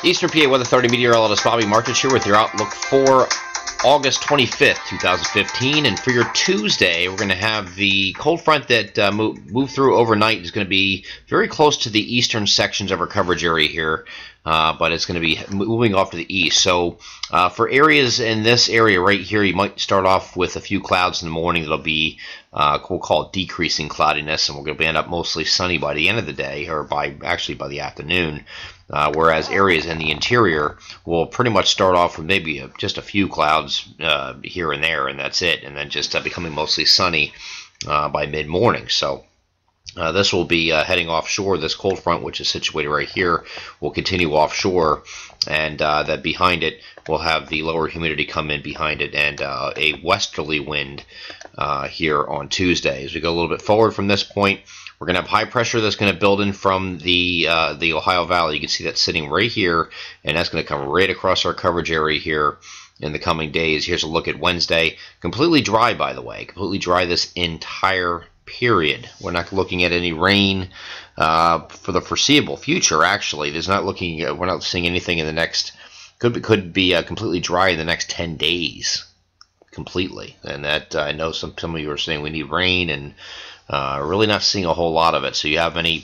Eastern PA Weather 30 meteorologist Bobby Martich here with your outlook for August 25th, 2015. And for your Tuesday, we're going to have the cold front that moved through overnight is going to be very close to the eastern sections of our coverage area here, but it's going to be moving off to the east. So for areas in this area right here, you might start off with a few clouds in the morning. It'll be we'll call it decreasing cloudiness, and we're going to end up mostly sunny by the end of the day, or actually by the afternoon. Whereas areas in the interior will pretty much start off with maybe just a few clouds here and there, and that's it, and then just becoming mostly sunny by mid-morning. So this will be heading offshore. This cold front, which is situated right here, will continue offshore, and that behind it will have the lower humidity come in behind it, and a westerly wind here on Tuesday. As we go a little bit forward from this point, we're going to have high pressure that's going to build in from the Ohio Valley. You can see that sitting right here, and that's going to come right across our coverage area here in the coming days. Here's a look at Wednesday. Completely dry, by the way. Completely dry this entire period. We're not looking at any rain for the foreseeable future, actually. We're not seeing anything in the next, could be completely dry in the next 10 days. Completely. And that, I know some of you are saying we need rain, and really not seeing a whole lot of it. So you have any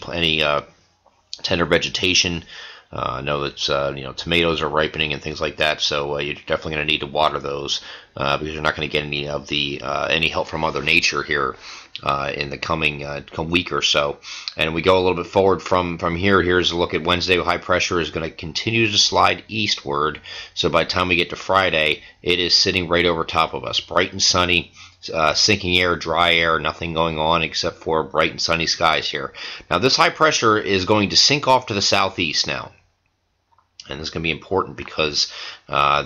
tender vegetation. I know that tomatoes are ripening and things like that. So you're definitely going to need to water those because you're not going to get any of the any help from Mother Nature here in the coming week or so. And we go a little bit forward from here. Here's a look at Wednesday. High pressure is going to continue to slide eastward. So by the time we get to Friday, it is sitting right over top of us, bright and sunny. Sinking air, dry air, nothing going on except for bright and sunny skies here. Now this high pressure is going to sink off to the southeast now. And this is going to be important because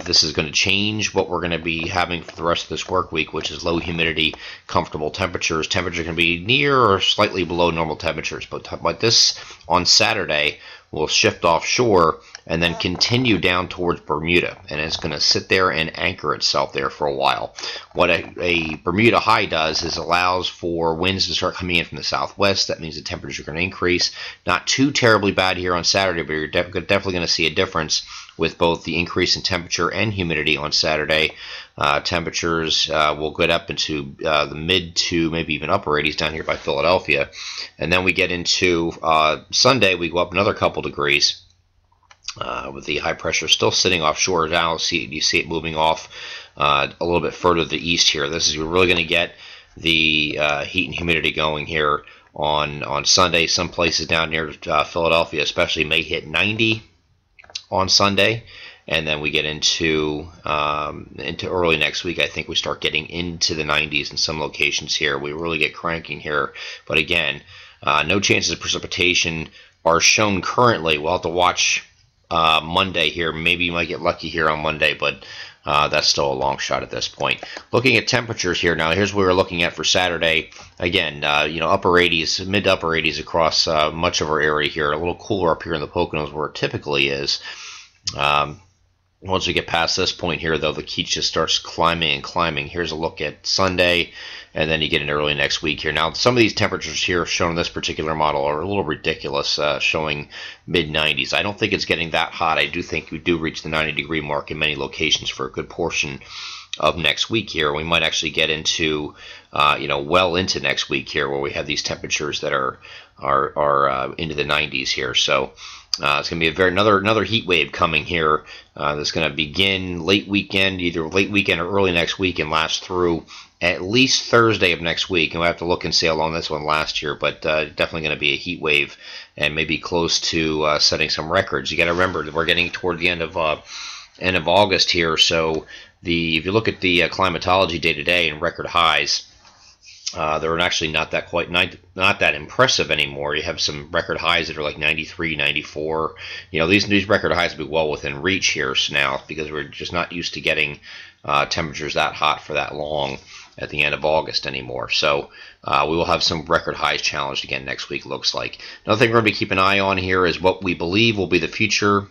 this is going to change what we're going to be having for the rest of this work week, which is low humidity, comfortable temperatures. Temperatures can be near or slightly below normal temperatures. But this on Saturday will shift offshore and then continue down towards Bermuda. And it's going to sit there and anchor itself there for a while. What a Bermuda high does is allows for winds to start coming in from the southwest. That means the temperatures are going to increase. Not too terribly bad here on Saturday, but you're definitely going to see a difference with both the increase in temperature and humidity on Saturday. Temperatures will get up into the mid to maybe even upper 80s down here by Philadelphia. And then we get into Sunday, we go up another couple degrees with the high pressure still sitting offshore. Now you see it moving off a little bit further to the east here. We're really going to get the heat and humidity going here on Sunday. Some places down near Philadelphia especially may hit 90 on Sunday, and then we get into early next week. I think we start getting into the 90s in some locations here. We really get cranking here, but again, no chances of precipitation are shown currently. We'll have to watch Monday here. Maybe you might get lucky here on Monday, but that's still a long shot at this point. Looking at temperatures here now, here's what we're looking at for Saturday. Again, upper 80s, mid to upper 80s across much of our area here. A little cooler up here in the Poconos where it typically is. Once we get past this point here, though, the heat just starts climbing and climbing. Here's a look at Sunday, and then you get into early next week here. Now, some of these temperatures here shown in this particular model are a little ridiculous, showing mid-90s. I don't think it's getting that hot. I do think we do reach the 90-degree mark in many locations for a good portion of next week here. We might actually get into, well into next week here, where we have these temperatures that are into the 90s here. So it's going to be another heat wave coming here. That's going to begin late weekend, either late weekend or early next week, and last through at least Thursday of next week. And we'll have to look and see how long this one lasts here, but definitely going to be a heat wave and maybe close to setting some records. You got to remember that we're getting toward the end of August here, so if you look at the climatology day to day and record highs, they're actually not that impressive anymore. You have some record highs that are like 93, 94. These record highs will be well within reach here now, because we're just not used to getting temperatures that hot for that long at the end of August anymore. So we will have some record highs challenged again next week, looks like. Another thing we're going to be keeping an eye on here is what we believe will be the future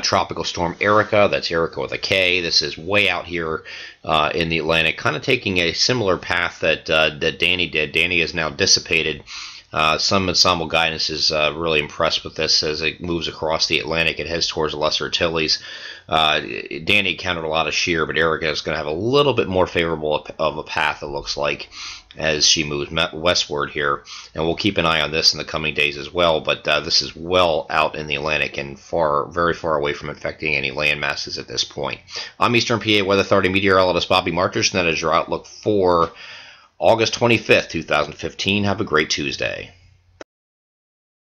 Tropical Storm Erica. That's Erica with a K. This is way out here in the Atlantic, kind of taking a similar path that Danny did. Danny is now dissipated Some ensemble guidance is really impressed with this as it moves across the Atlantic. It heads towards the Lesser Antilles. Danny counted a lot of shear, but Erica is going to have a little bit more favorable of a path, it looks like, as she moves westward here. And we'll keep an eye on this in the coming days as well, but this is well out in the Atlantic and very far away from affecting any land masses at this point. I'm Eastern PA Weather Authority meteorologist Bobby Martish, and that is your outlook for August 25th, 2015. Have a great Tuesday.